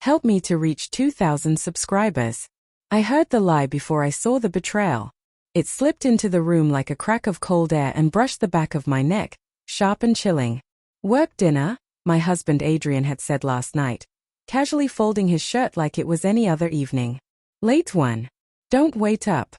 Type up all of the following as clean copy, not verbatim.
Help me to reach 2,000 subscribers. I heard the lie before I saw the betrayal. It slipped into the room like a crack of cold air and brushed the back of my neck, sharp and chilling. Work dinner, my husband Adrian had said last night, casually folding his shirt like it was any other evening. Late one. Don't wait up.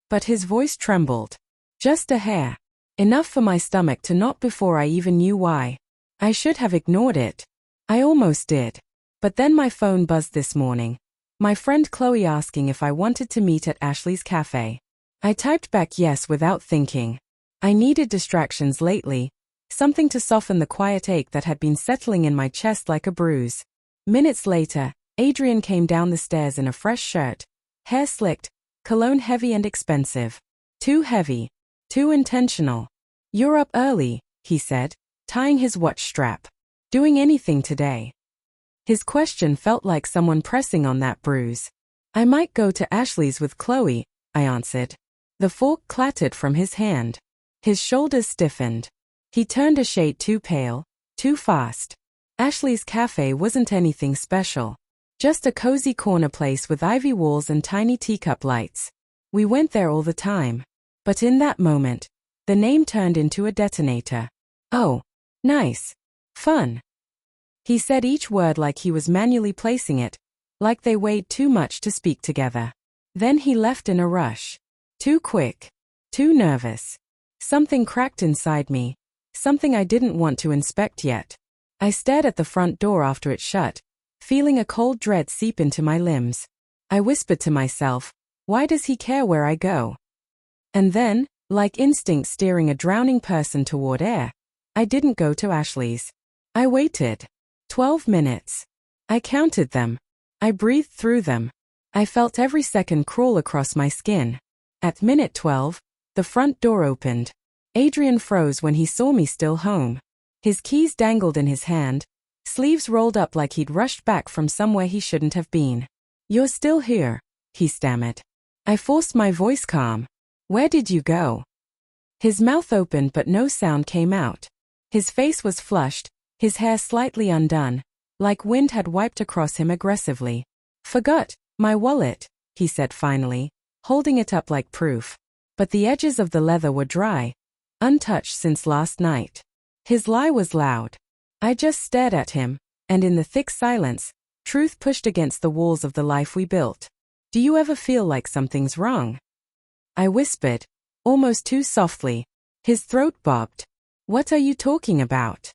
But his voice trembled. Just a hair. Enough for my stomach to knot before I even knew why. I should have ignored it. I almost did. But then my phone buzzed this morning. My friend Chloe asking if I wanted to meet at Ashley's cafe. I typed back yes without thinking. I needed distractions lately, something to soften the quiet ache that had been settling in my chest like a bruise. Minutes later, Adrian came down the stairs in a fresh shirt, hair slicked, cologne heavy and expensive. Too heavy. Too intentional. You're up early, he said, tying his watch strap. Doing anything today? His question felt like someone pressing on that bruise. I might go to Ashley's with Chloe, I answered. The fork clattered from his hand. His shoulders stiffened. He turned a shade too pale, too fast. Ashley's cafe wasn't anything special. Just a cozy corner place with ivy walls and tiny teacup lights. We went there all the time. But in that moment, the name turned into a detonator. Oh, nice. Fun. He said each word like he was manually placing it, like they weighed too much to speak together. Then he left in a rush. Too quick. Too nervous. Something cracked inside me. Something I didn't want to inspect yet. I stared at the front door after it shut, feeling a cold dread seep into my limbs. I whispered to myself, why does he care where I go? And then, like instinct steering a drowning person toward air, I didn't go to Ashley's. I waited. 12 minutes. I counted them. I breathed through them. I felt every second crawl across my skin. At minute 12, the front door opened. Adrian froze when he saw me still home. His keys dangled in his hand, sleeves rolled up like he'd rushed back from somewhere he shouldn't have been. You're still here, he stammered. I forced my voice calm. Where did you go? His mouth opened but no sound came out. His face was flushed, his hair slightly undone, like wind had wiped across him aggressively. Forgot my wallet, he said finally, holding it up like proof. But the edges of the leather were dry, untouched since last night. His lie was loud. I just stared at him, and in the thick silence, truth pushed against the walls of the life we built. Do you ever feel like something's wrong? I whispered, almost too softly. His throat bobbed. What are you talking about?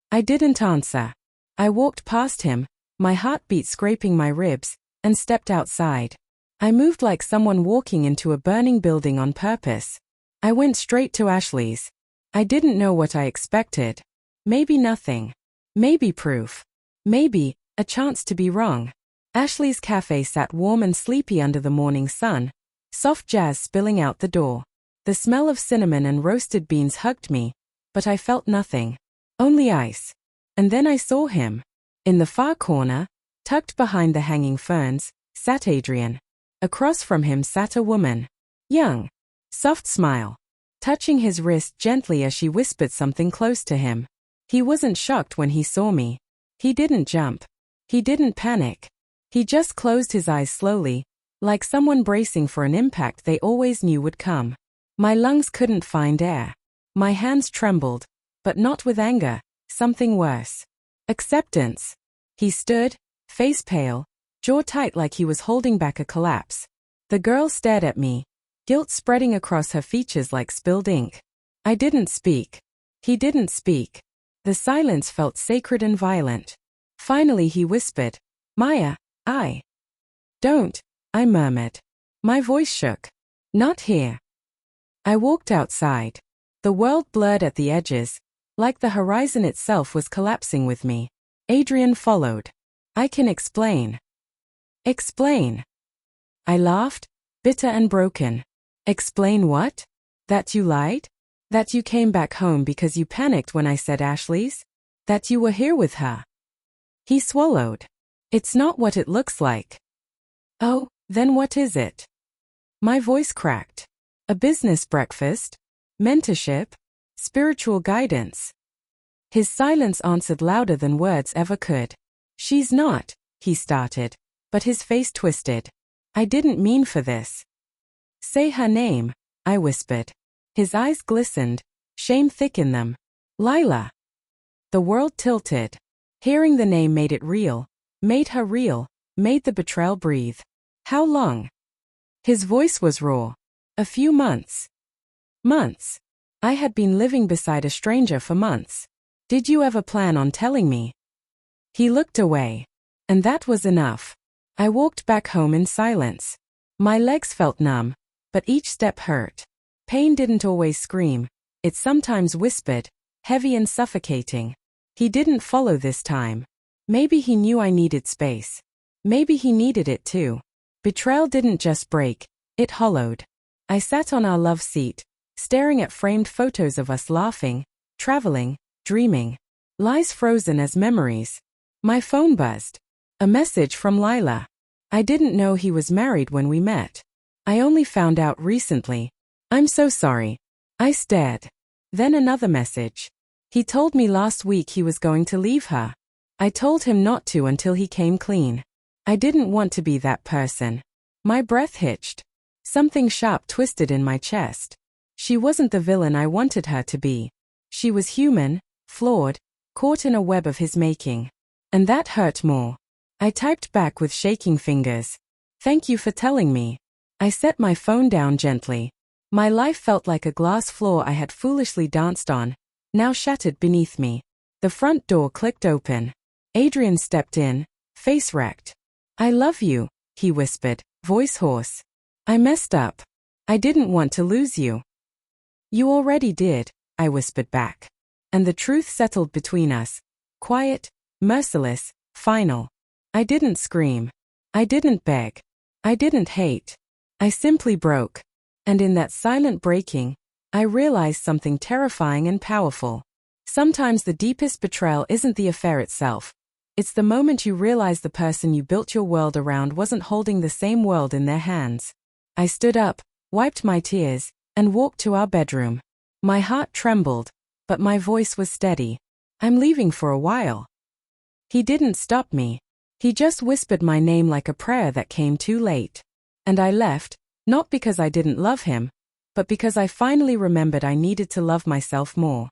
I didn't answer. I walked past him, my heartbeat scraping my ribs, and stepped outside. I moved like someone walking into a burning building on purpose. I went straight to Ashley's. I didn't know what I expected. Maybe nothing. Maybe proof. Maybe a chance to be wrong. Ashley's cafe sat warm and sleepy under the morning sun, soft jazz spilling out the door. The smell of cinnamon and roasted beans hugged me, but I felt nothing. Only ice. And then I saw him. In the far corner, tucked behind the hanging ferns, sat Adrian. Across from him sat a woman. Young. Soft smile. Touching his wrist gently as she whispered something close to him. He wasn't shocked when he saw me. He didn't jump. He didn't panic. He just closed his eyes slowly, like someone bracing for an impact they always knew would come. My lungs couldn't find air. My hands trembled, but not with anger, something worse. Acceptance. He stood, face pale, jaw tight like he was holding back a collapse. The girl stared at me, guilt spreading across her features like spilled ink. I didn't speak. He didn't speak. The silence felt sacred and violent. Finally he whispered, Maya, Don't, I murmured. My voice shook. Not here. I walked outside. The world blurred at the edges, like the horizon itself was collapsing with me. Adrian followed. I can explain. Explain. I laughed, bitter and broken. Explain what? That you lied? That you came back home because you panicked when I said Ashley's? That you were here with her? He swallowed. It's not what it looks like. Oh, then what is it? My voice cracked. A business breakfast? Mentorship? Spiritual guidance? His silence answered louder than words ever could. She's not. he started, but his face twisted. I didn't mean for this. Say her name, I whispered. His eyes glistened, shame thick in them. Lila. The world tilted. Hearing the name made it real, made her real, made the betrayal breathe. How long? His voice was raw. A few months. Months. I had been living beside a stranger for months. Did you ever plan on telling me? He looked away. And that was enough. I walked back home in silence. My legs felt numb, but each step hurt. Pain didn't always scream. It sometimes whispered, heavy and suffocating. He didn't follow this time. Maybe he knew I needed space. Maybe he needed it too. Betrayal didn't just break, it hollowed. I sat on our love seat, staring at framed photos of us laughing, traveling, dreaming. Lies frozen as memories. My phone buzzed. A message from Lila. I didn't know he was married when we met. I only found out recently. I'm so sorry. I stared. Then another message. He told me last week he was going to leave her. I told him not to until he came clean. I didn't want to be that person. My breath hitched. Something sharp twisted in my chest. She wasn't the villain I wanted her to be. She was human, flawed, caught in a web of his making. And that hurt more. I typed back with shaking fingers. Thank you for telling me. I set my phone down gently. My life felt like a glass floor I had foolishly danced on, now shattered beneath me. The front door clicked open. Adrian stepped in, face wrecked. I love you, he whispered, voice hoarse. I messed up. I didn't want to lose you. You already did, I whispered back. And the truth settled between us. Quiet, merciless, final. I didn't scream. I didn't beg. I didn't hate. I simply broke. And in that silent breaking, I realized something terrifying and powerful. Sometimes the deepest betrayal isn't the affair itself. It's the moment you realize the person you built your world around wasn't holding the same world in their hands. I stood up, wiped my tears, and walked to our bedroom. My heart trembled, but my voice was steady. I'm leaving for a while. He didn't stop me. He just whispered my name like a prayer that came too late. And I left, not because I didn't love him, but because I finally remembered I needed to love myself more.